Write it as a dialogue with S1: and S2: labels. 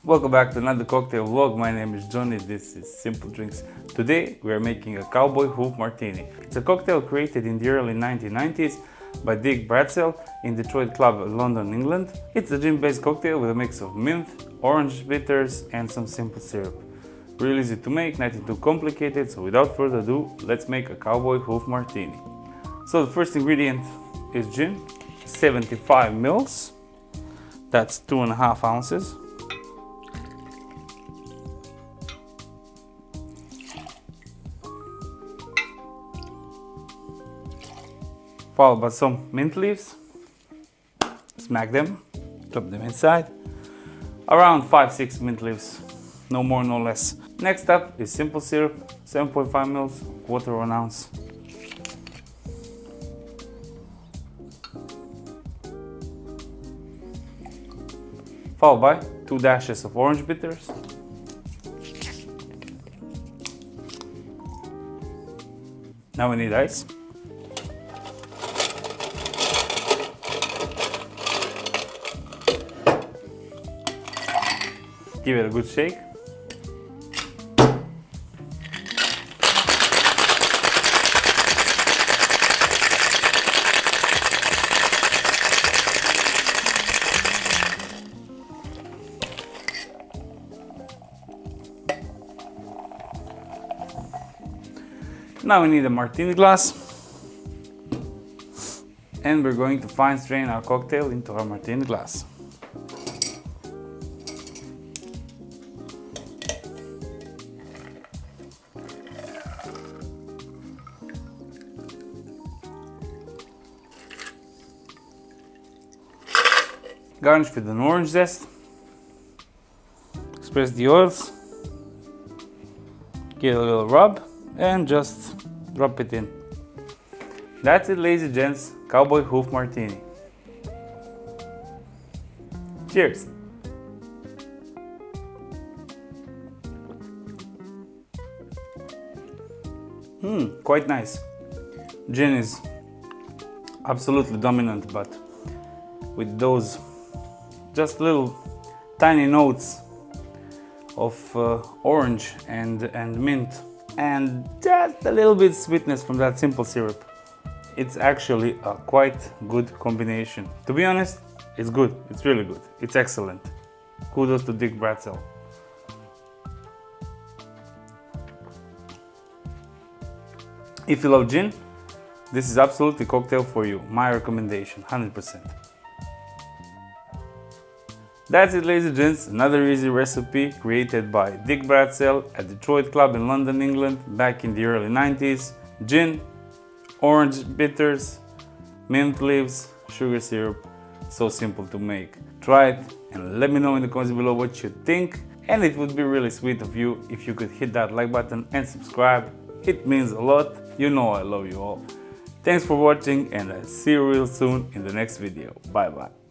S1: Welcome back to another cocktail vlog. My name is Johnny, this is Simple Drinks. Today we are making a Cowboy Hoof Martini. It's a cocktail created in the early 1990s by Dick Bradsell in Detroit Club, London, England. It's a gin-based cocktail with a mix of mint, orange bitters and some simple syrup. Real easy to make, nothing too complicated, so without further ado, let's make a Cowboy Hoof Martini. So the first ingredient is gin, 75 mils, that's 2.5 ounces. Followed by some mint leaves, smack them, drop them inside. Around 5-6 mint leaves, no more no less. Next up is simple syrup, 7.5 mils, 1/4 ounce. Followed by 2 dashes of orange bitters. Now we need ice. Give it a good shake. Now we need a martini glass, and we're going to fine strain our cocktail into our martini glass. Garnish with an orange zest, express the oils, give it a little rub, and just drop it in. That's it, ladies and gents, Cowboy Hoof Martini. Cheers! Quite nice. Gin is absolutely dominant, but with those just little tiny notes of orange and mint, and just a little bit sweetness from that simple syrup. It's actually a quite good combination. To be honest, it's good. It's really good. It's excellent. Kudos to Dick Bradsell. If you love gin, this is absolutely a cocktail for you. My recommendation, 100%. That's it, ladies and gents, another easy recipe created by Dick Bradsell at Detroit Club in London, England, back in the early 90s. Gin, orange bitters, mint leaves, sugar syrup, so simple to make. Try it and let me know in the comments below what you think, and it would be really sweet of you if you could hit that like button and subscribe. It means a lot. You know I love you all. Thanks for watching, and I'll see you real soon in the next video. Bye bye.